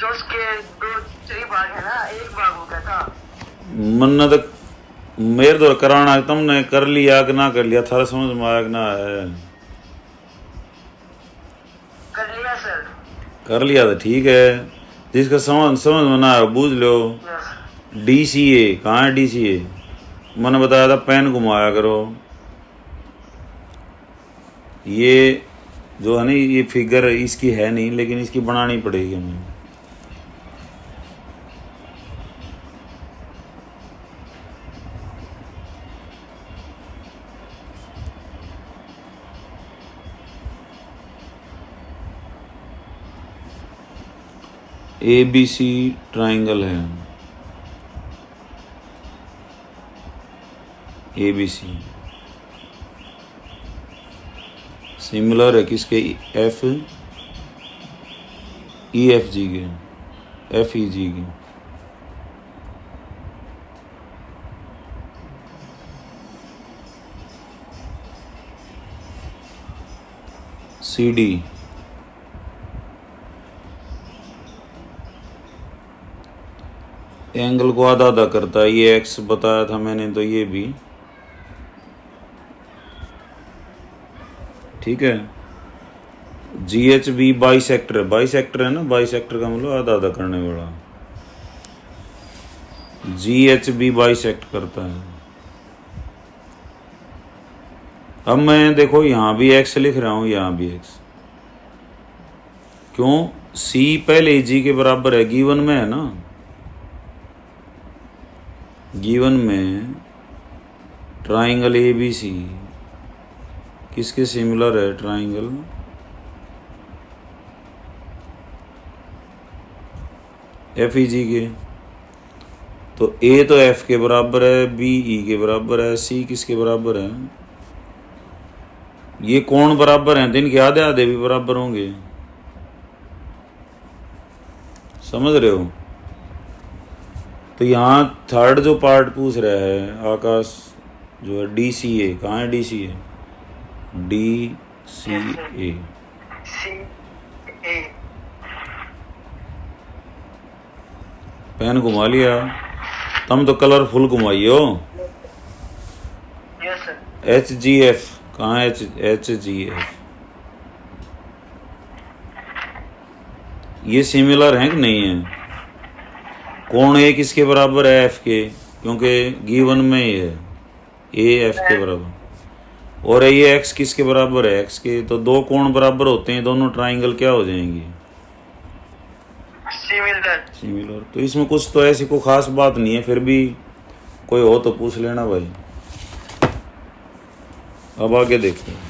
जो उसके दो चार भाग है ना, एक भाग हो गया था। मन्नत मेरे द्वारा कराना तुमने कर लिया कि ना कर लिया, थारा समझ में आया कि ना है? कर लिया सर। कर लिया तो ठीक है, जिसका समझ में ना आया बूझ लो। यस। DCA कहाँ है? DCA मैंने बताया था पेन घुमाया करो। ये जो है ना, ये फिगर इसकी है नहीं, लेकिन इसकी बनानी पड़ेगी हमें। ABC ट्राइंगल है, ABC सिमिलर है किसके? EFG के, FEG के। CD एंगल को आधा आधा करता है, ये X बताया था मैंने, तो ये भी ठीक है। GHB बाइसेक्टर है, बाइसेक्टर है ना, बाइसेक्टर का मतलब आधा आधा करने वाला। GHB बाइसेक्ट करता है। अब मैं देखो यहाँ भी X लिख रहा हूँ, यहाँ भी X, क्यों? C पहले ही G के बराबर है, गिवन में है ना, गिवन में ट्राइंगल ABC किसके सिमिलर है? ट्राइंगल FEG के। तो A तो F के बराबर है, B E के बराबर है, C किसके बराबर है? ये कौन बराबर हैं? तो इनके आधे आधे भी बराबर होंगे, समझ रहे हो? तो यहाँ थर्ड जो पार्ट पूछ रहा है आकाश, जो है DCA, कहाँ है DCA? DCA CA। पेन घुमा लिया, तुम तो कलरफुल घुमाइयो। Yes sir. HGF कहाँ है? HGF ये सिमिलर हैं कि नहीं है? कौन A किसके बराबर है? F के, क्योंकि गिवन में ही है A F के बराबर, और ये X किसके बराबर है? X के। तो दो कोण बराबर होते हैं, दोनों ट्राइंगल क्या हो जाएंगी? सिमिलर। तो इसमें कुछ तो ऐसी कोई खास बात नहीं है, फिर भी कोई हो तो पूछ लेना भाई। अब आगे देखते हैं।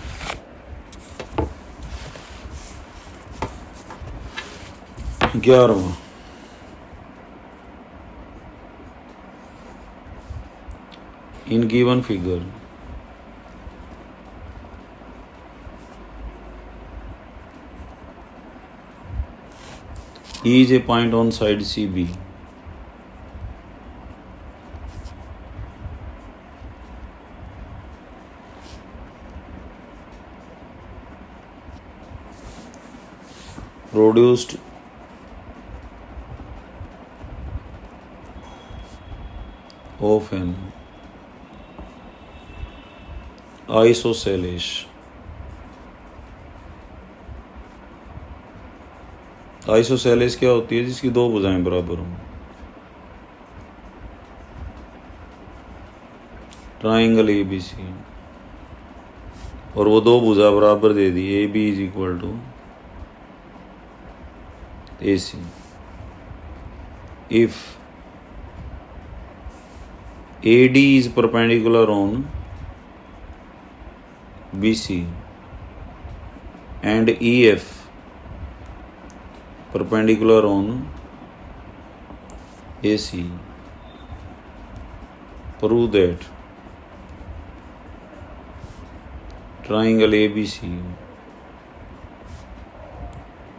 11वां, इन given figure E is a point on side CB. Produced of an isosceles. Isosceles क्या होती है? जिसकी दो भुजाएं बराबर हों। ट्राइंगल ABC, और वो दो भुजा बराबर दे दी, AB is equal to AC if AD is perpendicular on BC and EF perpendicular on AC. Prove that triangle ABC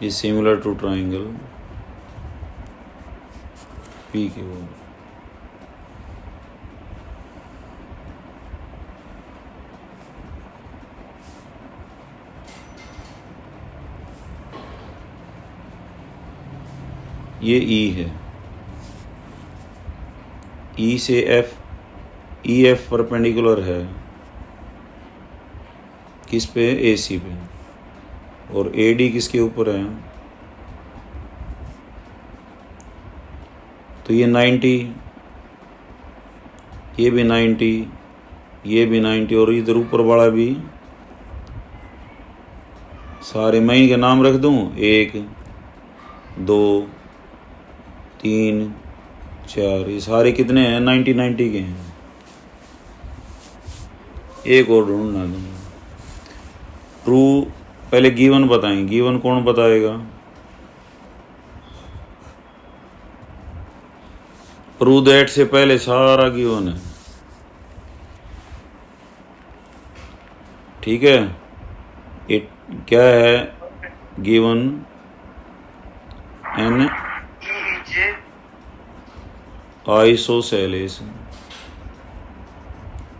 is similar to triangle PQ. ये ई है, ई से एफ, ई एफ परपेंडिकुलर है किस पे, ए सी पे, और ए डी किसके ऊपर है, तो ये 90, ये भी 90, ये भी 90, और इधर ऊपर वाला भी, सारे मैं इनके नाम रख दूं, 1 2 3 4, ये सारे कितने हैं, 90 90 के हैं। एक और ढूंढना दूंगा। ट्रू, पहले गिवन बताएं, गिवन कौन बताएगा, प्रूव दैट से पहले सारा गिवन है, ठीक है। इट क्या है, given an isosceles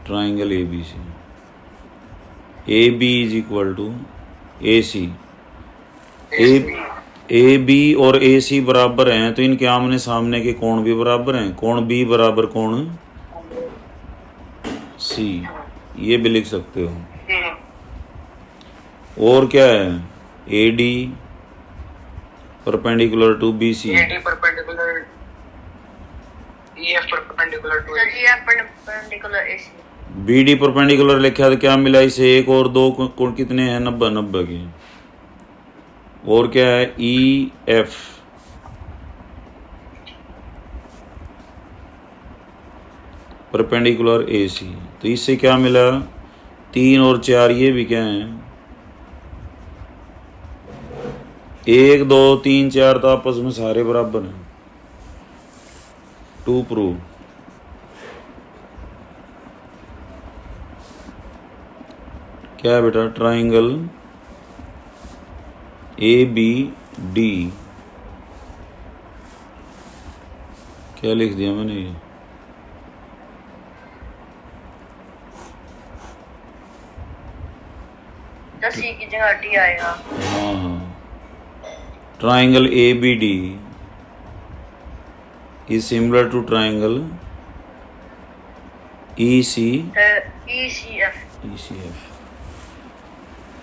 triangle A B C, A B is equal to A C, A B और ए सी बराबर हैं, तो इनके आमने सामने के कोण भी बराबर हैं, कोण बी बराबर कोण सी, ये भी लिख सकते हो। और क्या है, A D perpendicular to B C, B D perpendicular लिखा तो क्या मिला इसे, 1 और 2 कोण कितने हैं, 90 90 के। और क्या है, ई एफ परपेंडिकुलर ए सी, तो इससे क्या मिला, 3 और 4, ये भी क्या है, 1 2 3 4, तो आपस में सारे बराबर हैं। टू प्रूव, क्या है बेटा, ट्राइंगल ए बी डी, क्या लिख दिया मैंने, ये सी की जगह डी आएगा। हाँ, triangle A B D is similar to triangle E C F.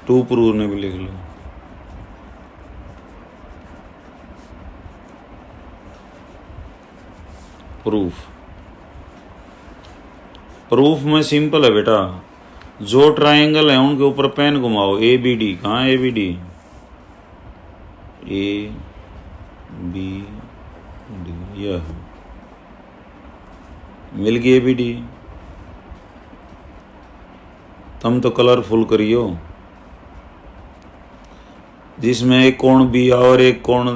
To prove ने भी लिख लो। प्रूफ में सिंपल है बेटा, जो ट्रायंगल है उनके ऊपर पेन घुमाओ, ए बी डी, कहाँ A B D, A B D, यह मिल गई ए बी डी। तुम तो कलरफुल करियो, जिसमें एक कोण बी आओ और एक कोण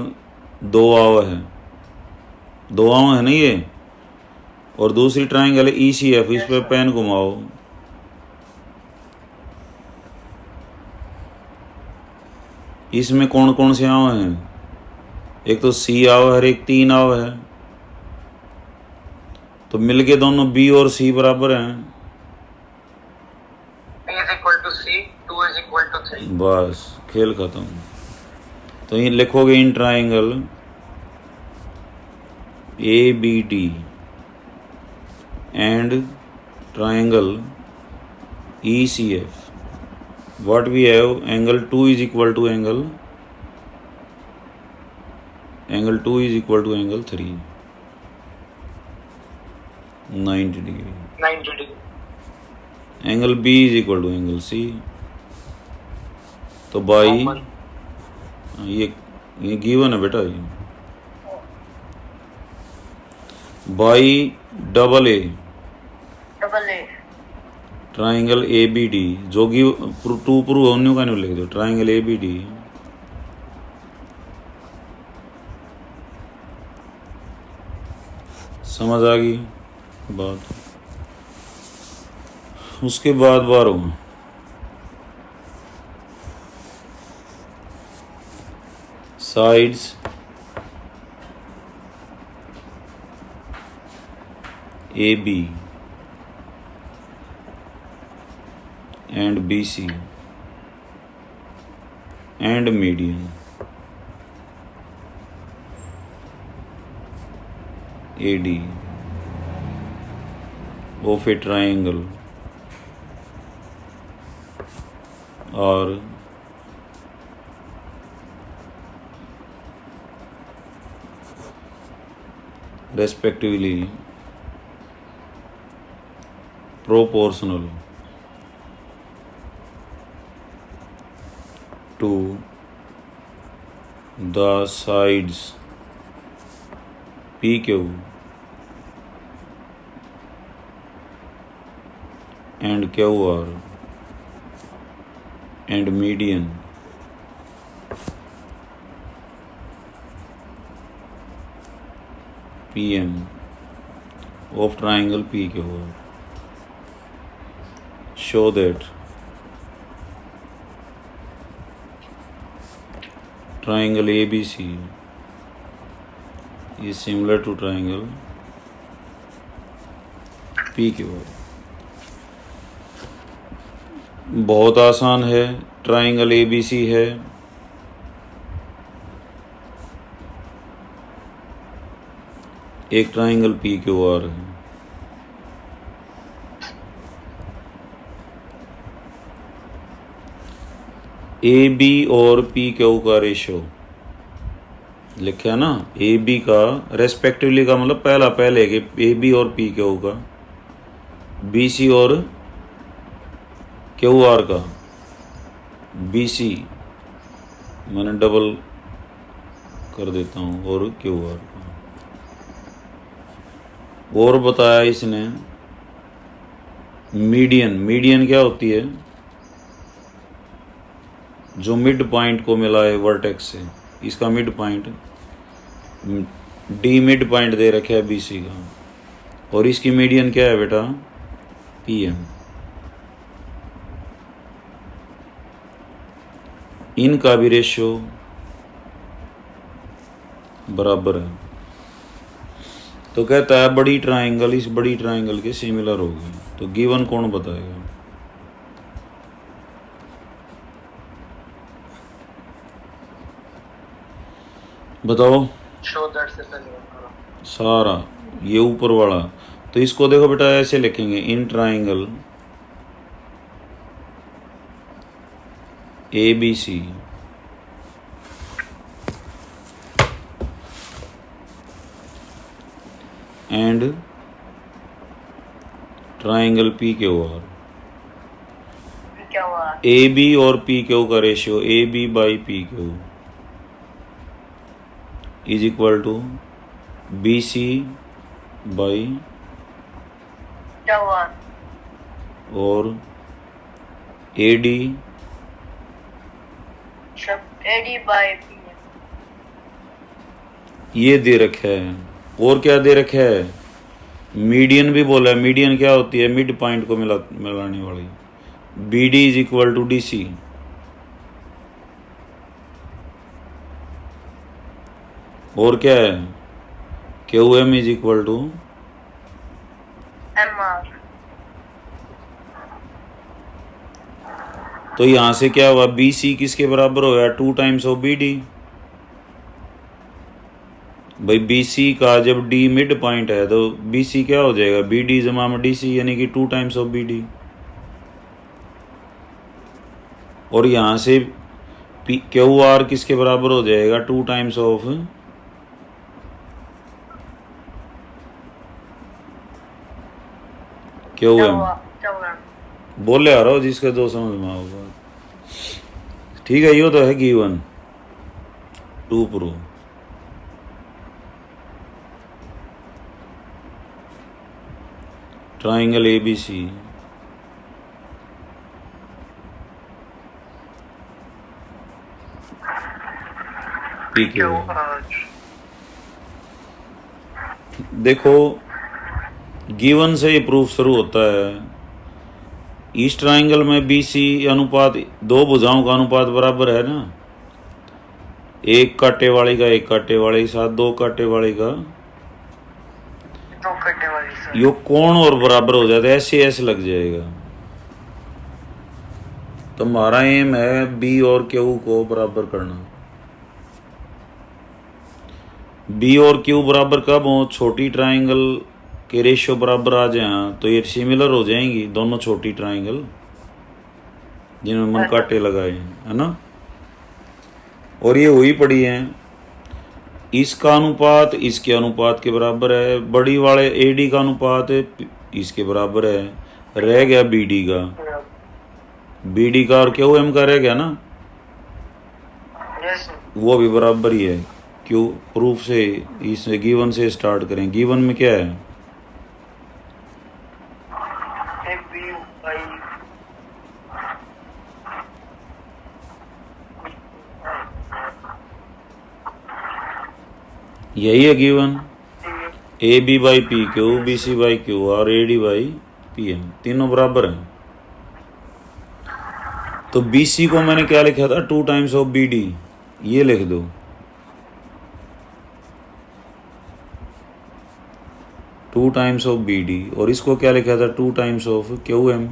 2 आओ है, 2 आओ है नहीं ये, और दूसरी ट्रायंगल है ई सी एफ, इस पर पेन घुमाओ, इसमें कौन कौन से आव हैं, एक तो सी आव है और एक 3 आव है, तो मिलके दोनों बी और सी बराबर हैं, बस खेल खत्म। तो ये लिखोगे in triangle A B D and triangle E C F, what we have, angle 2 is equal to angle 2 is equal to angle 3, 90 degree, angle B is equal to angle C, तो बाई ये given है बेटा, ये by double A triangle A B D, जो कि to prove होने का नहीं लिख दो, ट्राइंगल ए बी डी समझ आ गई बात। उसके बाद 12 sides A B and BC and median AD of a triangle or respectively proportional to the sides PQ and QR and median PM of triangle PQR. Show that triangle ABC is similar to triangle PQR. बहुत आसान है, triangle ABC है, एक triangle PQR है। AB और PQ का ratio लिखा है ना, AB का रेस्पेक्टिवली का मतलब पहले कि AB और PQ का, BC और QR का, BC मैंने डबल कर देता हूँ और QR का। और बताया इसने मीडियन क्या होती है, जो मिड पॉइंट को मिला है वर्टेक्स से, इसका mid point D mid point दे रखा है BC का, और इसकी मीडियन क्या है बेटा, PM। इनका भी रेशियो बराबर है। तो कहता है बड़ी ट्राइंगल इस बड़ी ट्राइंगल के सिमिलर होगी। तो गिवन कौन बताएगा? बताओ सारा ये ऊपर वाला। तो इसको देखो बेटा ऐसे लिखेंगे, in triangle ABC and triangle PQR, AB और PQ का ratio AB by PQ is equal to BC by और AD बाई PM। ये दे रखा है। और क्या दे रखा है? मीडियन भी बोला है। मीडियन क्या होती है? मिड पॉइंट को मिलाने वाली। BD is equal to DC। और क्या है? QM is equal to MR। तो यहां से क्या हुआ? BC किसके बराबर हो गया? 2 टाइम्स ऑफ BD। भाई BC का जब D मिड पॉइंट है तो BC क्या हो जाएगा? BD जमा में DC, यानी कि 2 टाइम्स ऑफ BD। और यहां से QR किसके बराबर हो जाएगा? 2 टाइम्स ऑफ QM। बोले आ रहा हो जिसके दो समझ में आओगा। ठीक है, ये तो है given to prove. Triangle ABC PQ। देखो गिवन से ही प्रूफ शुरू होता है। इस ट्राइंगल में BC अनुपात, दो भुजाओं का अनुपात बराबर है ना, एक कांटे वाली का एक कांटे वाले के साथ दो कांटे वाले का यो कोण और बराबर हो जाता है, ऐसे लग जाएगा। तो हमारा एम है B और Q को बराबर करना। बी और क्यू बराबर कब हो, छोटी ट्राइंगल के रेशियो बराबर आ जाए तो ये सिमिलर हो जाएंगी दोनों छोटी ट्राइंगल जिनमें मन काटे लगाए हैं, है ना। और ये हुई पड़ी है, इसका अनुपात इसके अनुपात के बराबर है, बड़ी वाले एडी का अनुपात इसके बराबर है, रह गया बीडी का, बीडी का और क्यू एम का रह गया ना, यस वो भी बराबर ही है। क्यों, प्रूफ से इस गिवन से स्टार्ट करें। गिवन में क्या है, एक बी बाई यही है given, A B by P Q, B C by Q और A D by P M, तीनों बराबर हैं। तो बी सी को मैंने क्या लिखा था, 2 टाइम्स ऑफ बी डी, ये लिख दो। Two times of B D, और इसको क्या लिखा था, 2 टाइम्स ऑफ क्यू एम।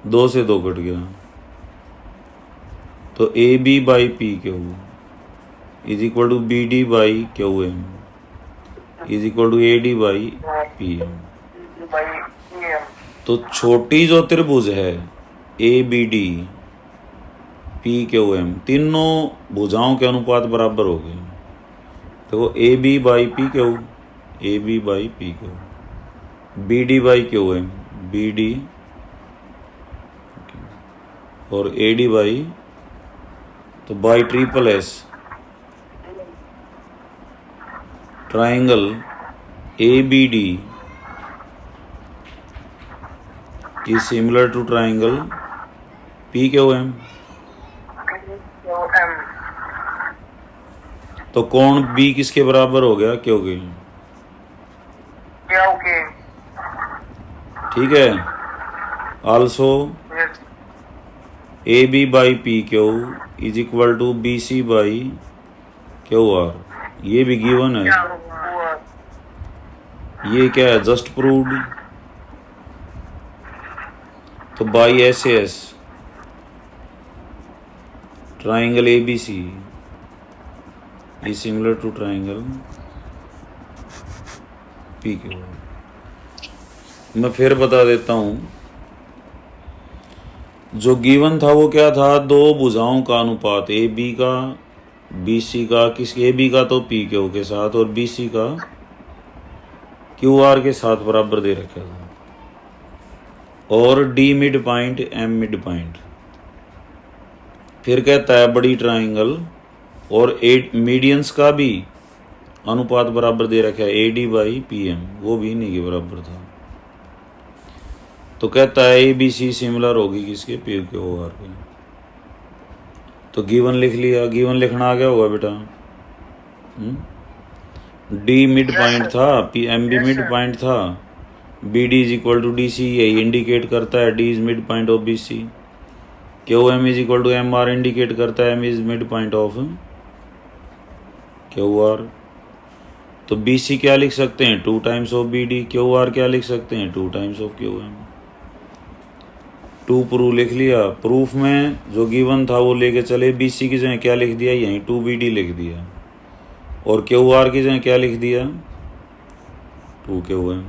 दो से दो कट गया, तो A B by P Q is equal to B D by Q M is equal to A D by P M. By M. तो छोटी जो त्रिभुज है A B D P Q M, तीनों भुजाओं के अनुपात बराबर हो गए। देखो A B by P Q, A B by P Q, B D by Q M, B D और ए डी बाई, तो by triple S triangle A B D is similar to triangle PQM। तो कोण B किसके बराबर हो गया, क्योंकि क्या ओके ठीक है। Also A B by P Q is equal to B C by Q R, ये भी गिवन है। ये क्या है, जस्ट प्रूव्ड। तो by S S triangle A B C is similar to triangle P Q. मैं फिर बता देता हूं, जो गिवन था वो क्या था, दो भुजाओं का अनुपात ए बी का बी सी का, किस ए बी का तो पी क्यू के साथ और बी सी का क्यू आर के साथ बराबर दे रखा था, और D mid point M mid point. फिर कहता है बड़ी ट्राइंगल और एट मीडियंस का भी अनुपात बराबर दे रखा है, A D by P M, वो भी नहीं के बराबर था। तो कहता है ए बी सी सिमिलर होगी किसके, पी क्यू आर के। तो गिवन लिख लिया, गिवन लिखना आ गया होगा बेटा। डी मिड पॉइंट था, P M B mid point था, B D is equal to D C, यही इंडिकेट करता है D is mid point of B C. Q M is equal to M R, indicate करता है M is mid point of Q R. तो B C क्या लिख सकते हैं, 2 times of B D, Q R क्या लिख सकते हैं, 2 times of Q M. 2 proof लिख लिया। प्रूफ में जो गिवन था वो लेके चले, बी सी की जगह क्या लिख दिया, यहीं 2 बी डी लिख दिया, और क्यू आर की जगह क्या लिख दिया, 2 क्यू एम।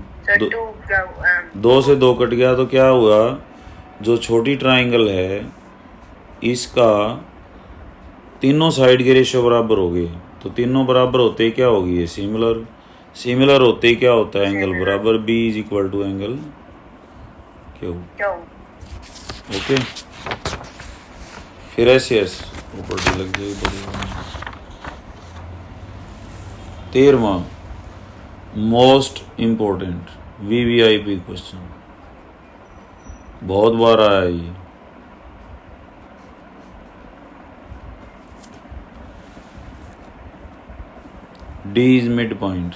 दो से दो कट गया, तो क्या हुआ, जो छोटी ट्राइंगल है इसका तीनों साइड के रेशियो बराबर हो गए। तो तीनों बराबर होते क्या होगी, ये सिमिलर। सिमिलर होते क्या होता है, एंगल बराबर, B is equal to angle Q. Okay, फिर ऐसे ऊपर लग जाएगी। 13वां मोस्ट इम्पोर्टेंट VVIP क्वेश्चन, बहुत बार आया ये। D is midpoint,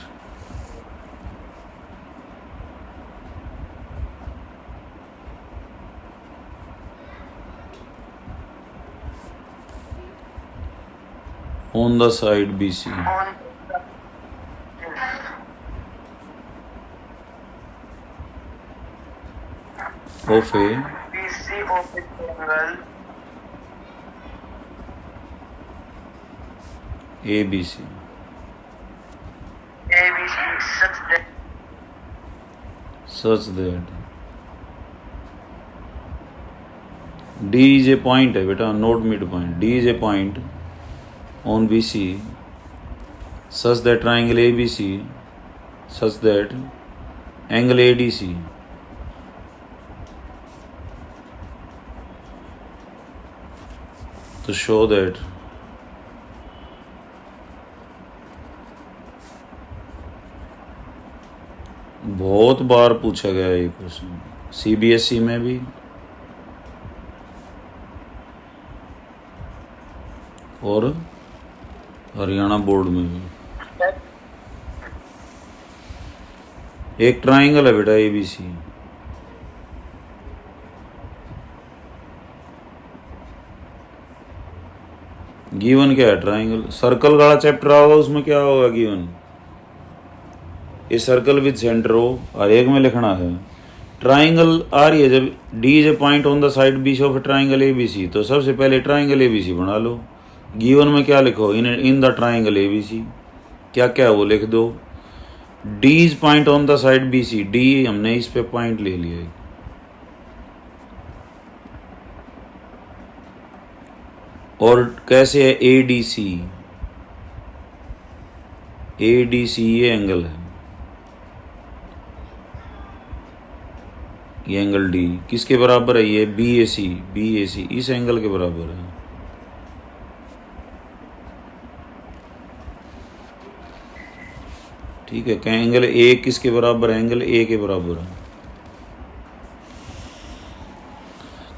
on the side BC of a BC of a triangle ABC such that D is a point है बेटा, note mid point. D is a point on BC such that triangle ABC such that angle ADC to show that बहुत बार पूछा गया ये question, CBSE में भी और Haryana board में भी. एक ट्राइंगल है बेटा ABC. गिवन क्या है? ट्राइंगल. सर्कल वाला चैप्टर होगा उसमें क्या होगा given? A circle with centre हो, और एक में लिखना है ट्राइंगल आ रही है जब D is a point on the side BC of triangle ABC, तो सबसे पहले ट्राइंगल ABC बना लो. गिवन में क्या लिखो? In the triangle ABC. क्या क्या वो लिख दो. D is point on the side BC. D हमने इस पे पॉइंट ले लिया. और कैसे है? ADC ये एंगल है, ये एंगल D किसके बराबर है? ये BAC इस एंगल के बराबर है. ठीक है. एंगल A किसके बराबर है? एंगल A के बराबर है.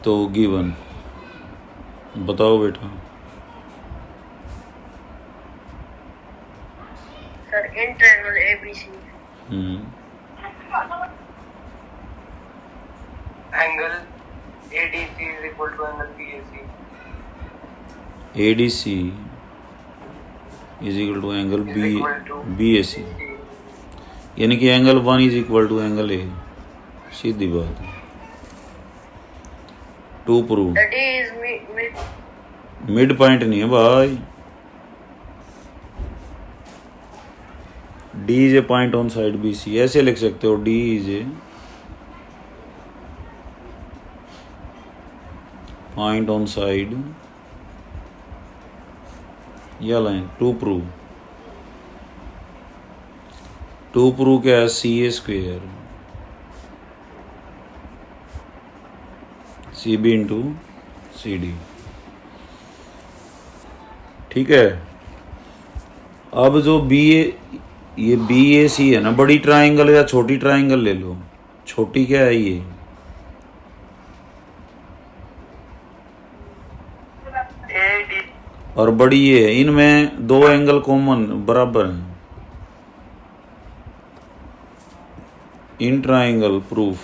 तो गिवन बताओ बेटा. Sir in triangle ABC angle ADC is equal to angle BAC. ADC is equal to angle BAC, यानी कि angle 1 is equal to angle A. सीधी बात है. To prove. मिड पॉइंट नहीं है भाई. D is a point on side BC. ऐसे लिख सकते हो D is a point on side या लाइन. टू प्रूव क्या है? CA square CB into CD. ठीक है. अब जो ये BAC है ना, बड़ी ट्राइंगल या छोटी ट्राइंगल ले लो. छोटी क्या है? ये और बड़ी ये है. इनमें दो एंगल कॉमन बराबर हैं. In triangle proof.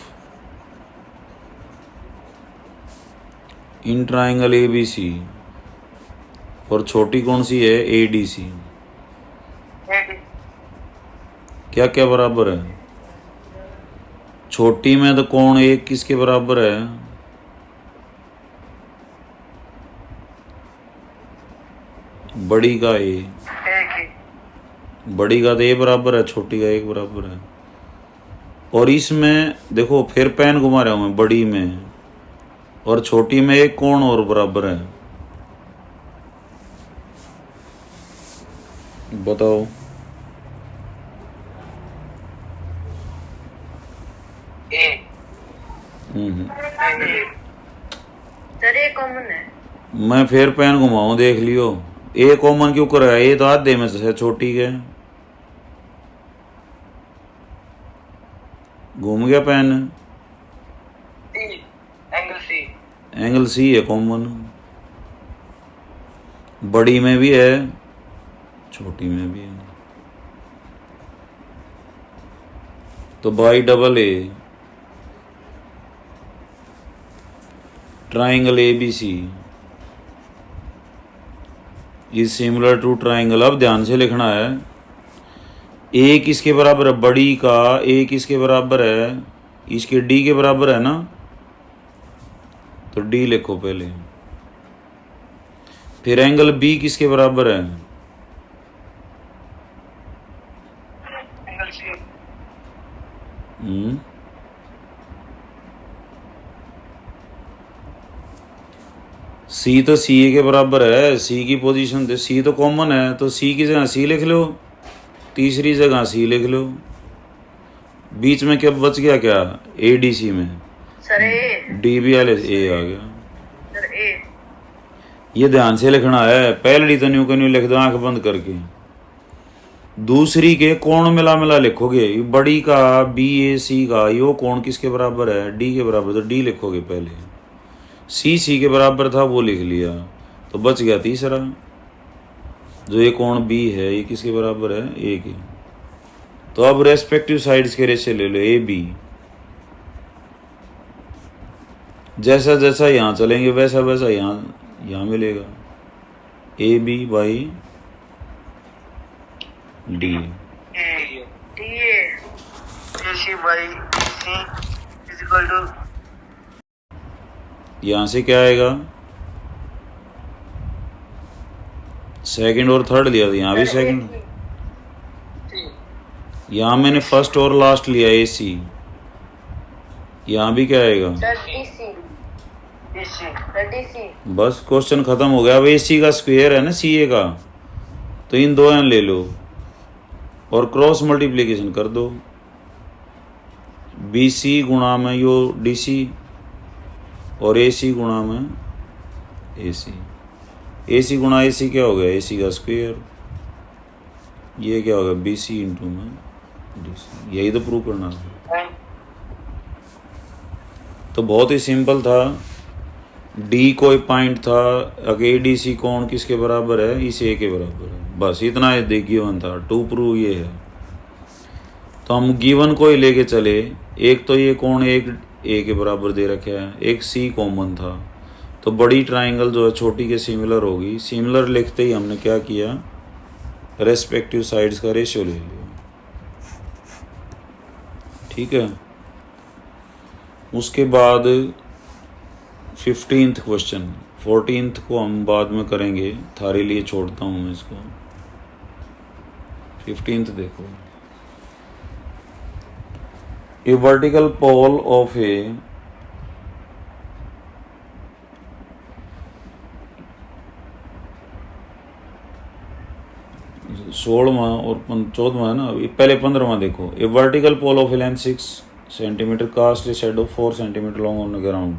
In triangle ABC और छोटी कौन सी है? ADC. क्या क्या बराबर है? छोटी में तो कोण एक किसके बराबर है? बड़ी का A. बड़ी का तो A बराबर है, छोटी का 1 बराबर है. और इसमें देखो फिर पेन घुमा रहा हूं मैं. बड़ी में और छोटी में एक कोण और बराबर है. बताओ. सर ये कॉमन है. मैं फिर पेन घुमाऊं, देख लियो. A कॉमन क्यों कर रहा है? ये तो आधे में से छोटी के. घूम गया पेन. एंगल C है कॉमन. बड़ी में भी है, छोटी में भी है. तो by double A triangle ABC is similar to triangle. अब ध्यान से लिखना है. A किसके बराबर है? बड़ी का A किसके बराबर है? इसके D के बराबर है ना. तो D लिखो पहले. फिर एंगल B किसके बराबर है? सी तो सी के बराबर है, सी की पोजीशन तो सी तो कॉमन है, तो सी की जगह सी लिख लो, तीसरी जगह सी लिख लो, बीच में क्या बच गया, क्या ए डी सी में sir A, D B L A आ गया। सर ए, ये ध्यान से लिखना है, पहली तो न्यू के न्यू लिख दो आंख बंद करके, दूसरी के कोण मिला मिला लिखोगे, बड़ी का बी ए सी का यो कोण किसके बराबर है, डी के बराबर, तो डी लिखोगे पहले, सी सी के बराबर था वो लिख लिया, तो बच गया तीसरा, जो ये कोण बी है ये किसके बराबर है, ए के। तो अब रेस्पेक्टिव साइड्स के रेशे ले लो, ए बी, जैसा जैसा यहाँ चलेंगे वैसा वैसा यहाँ मिलेगा, A B by D, A, D A C by C is equal to, यहाँ से क्या आएगा, सेकंड और थर्ड लिया था, यहाँ भी सेकंड, यहाँ मैंने फर्स्ट और लास्ट लिया ए सी, यहाँ भी क्या आएगा, बस क्वेश्चन खत्म हो गया। अब ए सी का स्क्वायर है ना सी ए का, तो इन दो ले लो और क्रॉस मल्टीप्लिकेशन कर दो, बी सी गुणा में यो डी सी और ए सी गुणा में ए सी गुणा ए सी क्या हो गया, ए सी का स्क्वायर, ये क्या होगा बी सी इंटू में डी सी, यही तो प्रूव करना था। तो बहुत ही सिंपल था, डी कोई पॉइंट था, अगर डी सी कोण किसके बराबर है, इस ए के बराबर है, बस इतना ही गिवन था, टू प्रूव ये है। तो हम गिवन को ही लेके चले, एक तो ये कोण एक ए के बराबर दे रखा है, एक सी कॉमन था, तो बड़ी ट्राइंगल जो है छोटी के सिमिलर होगी, सिमिलर लिखते ही हमने क्या किया, रेस्पेक्टिव साइड्स का रेशियो ले लिया, ठीक है। उसके बाद 15th क्वेश्चन, 14th को हम बाद में करेंगे, थारे लिए छोड़ता हूँ मैं इसको। 15th देखो, ए वर्टिकल पोल ऑफ ए सोलहवां और 14वां है ना, पहले 15वां देखो, a vertical pole of length 6 centimetre cast a shadow 4 centimetre long on the ground,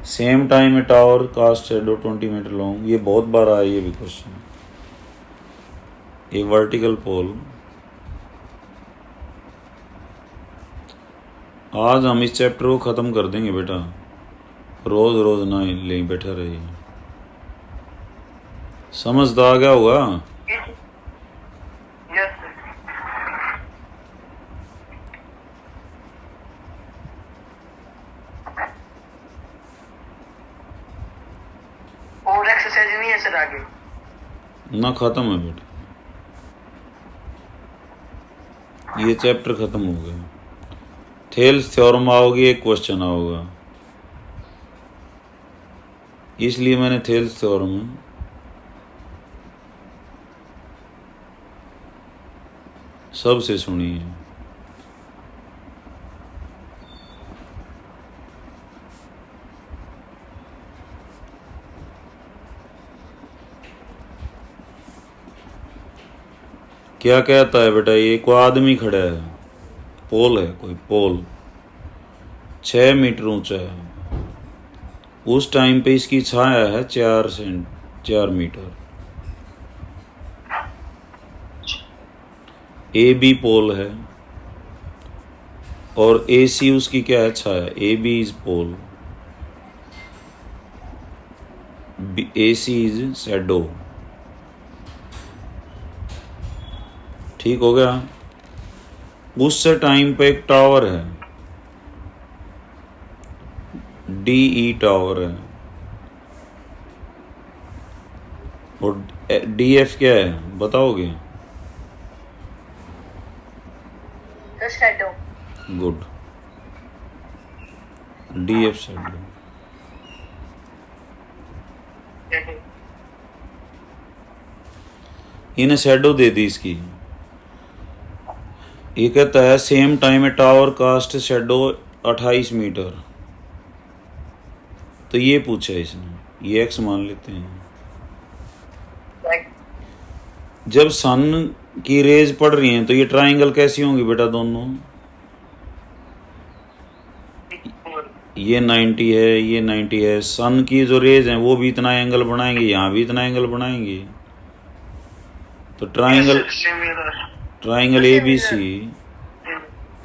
same time a tower cast shadow 20 metre long. ये बहुत बार आया ये भी क्वेश्चन, ए वर्टिकल पोल। आज हम इस चैप्टर को ख़त्म कर देंगे बेटा, रोज़ रोज़ ना ले बैठा रहिए, समझ तो आ गया होगा। यस और एक्सरसाइज नहीं है सर आगे, ना ख़त्म है बेटा, ये चैप्टर ख़त्म हो गया। थेल्स थ्योरम आओगी, एक क्वेश्चन आओगा, इसलिए मैंने थेल्स थ्योरम सबसे सुनी है। क्या कहता है बेटा, ये कोई आदमी खड़ा है, पोल है कोई पोल, 6 मीटर ऊंचा है, उस टाइम पे इसकी छाया है 4 मीटर, ए बी पोल है और ए सी उसकी क्या है, छाया, A B is pole, A C is shadow, ठीक हो गया। उस टाइम पे एक टावर है, डी ई टावर है, और डी एफ क्या है बताओगे, shadow, good, D F shadow. इन्हें शैडो दे दी इसकी, ये कहता है same time a tower cast shadow 28 metre. तो ये पूछा है इसने, ये एक्स मान लेते हैं। जब सन की रेज पड़ रही हैं तो ये ट्राइंगल कैसी होंगी बेटा दोनों? ये 90 है, ये 90 है। सन की जो रेज हैं वो भी इतना एंगल बनाएंगे, यहाँ भी इतना एंगल बनाएंगे। तो triangle ABC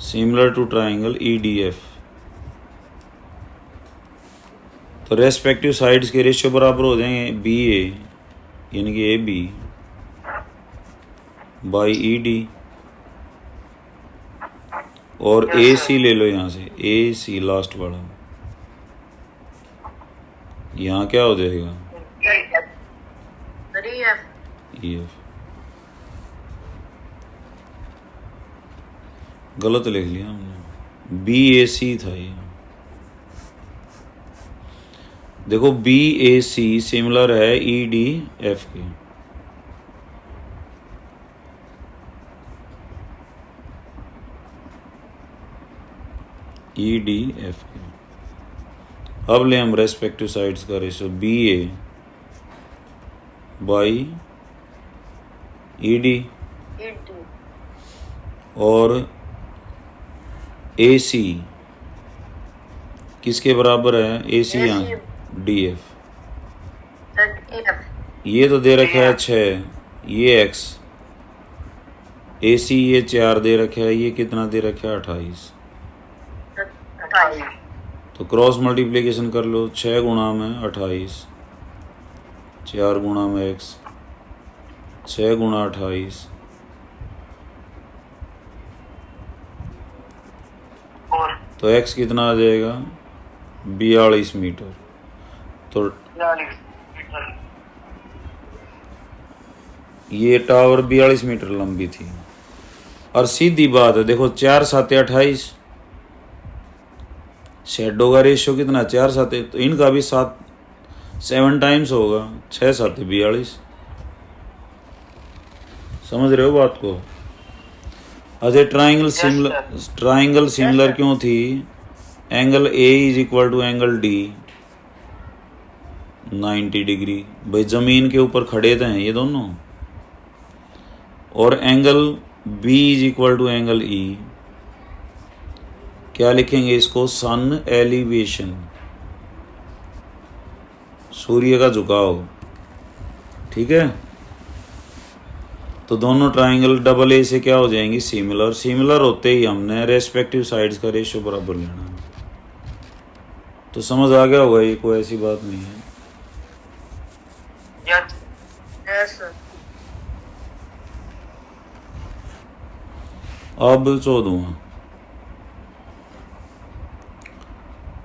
similar to triangle EDF। तो रेस्पेक्टिव साइड्स के रेशियो बराबर हो जाएंगे BA यानी कि AB बाई ED, और AC ले लो यहाँ से, AC लास्ट वाला, यहाँ क्या हो जाएगा? EF। गलत लिख लिया हमने, BAC था ये। देखो BAC सिमिलर है EDF के। EDF के। अब ले हम रेस्पेक्टिव साइड्स का रेशियो BA बाई ED और AC किसके बराबर है? AC यहाँ DF। ये तो दे रखा है 6, ये X, AC ये 4 दे रखा है, ये कितना दे रखा है? 28। तो क्रॉस मल्टीप्लिकेशन कर लो, 6 गुणा में 28, 4 गुणा में X, 6 गुणा 28, तो X कितना आ जाएगा? 42 मीटर। तो ये टावर 42 मीटर लंबी थी। और सीधी बात है, देखो 4 7 28, शेडो का रेशियो कितना? 4 7, तो इनका भी 7 टाइम्स होगा, 6 7 42। समझ रहे हो बात को? अजय ट्राइंगल सिमिलर क्यों थी? Angle A is equal to angle D 90 degree. भाई जमीन के ऊपर खड़े थे ये दोनों। और angle B is equal to angle E। क्या लिखेंगे इसको? सन एलिवेशन, सूर्य का झुकाव। ठीक है, तो दोनों ट्राइंगल डबल A से क्या हो जाएंगी? सिमिलर। सिमिलर होते ही हमने रेस्पेक्टिव साइड्स का रेशियो बराबर लेना है। तो समझ आ गया होगा, ये कोई ऐसी बात नहीं है। Yes, sir. अब 14वां,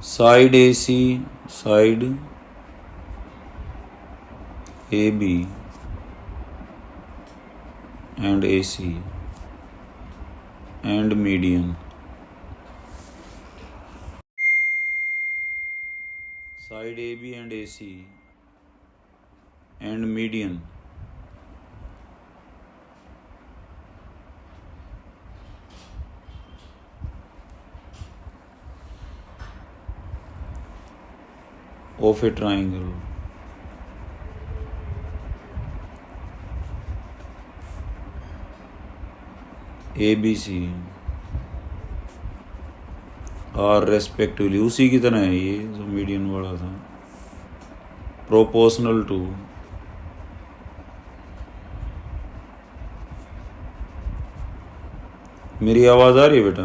side AC side AB and AC and median। Side AB and AC and median of a triangle ABC और रेस्पेक्टिवली उसी की तरह है ये जो मीडियन वाला था, प्रोपोर्शनल टू मेरी आवाज़ आ रही है बेटा?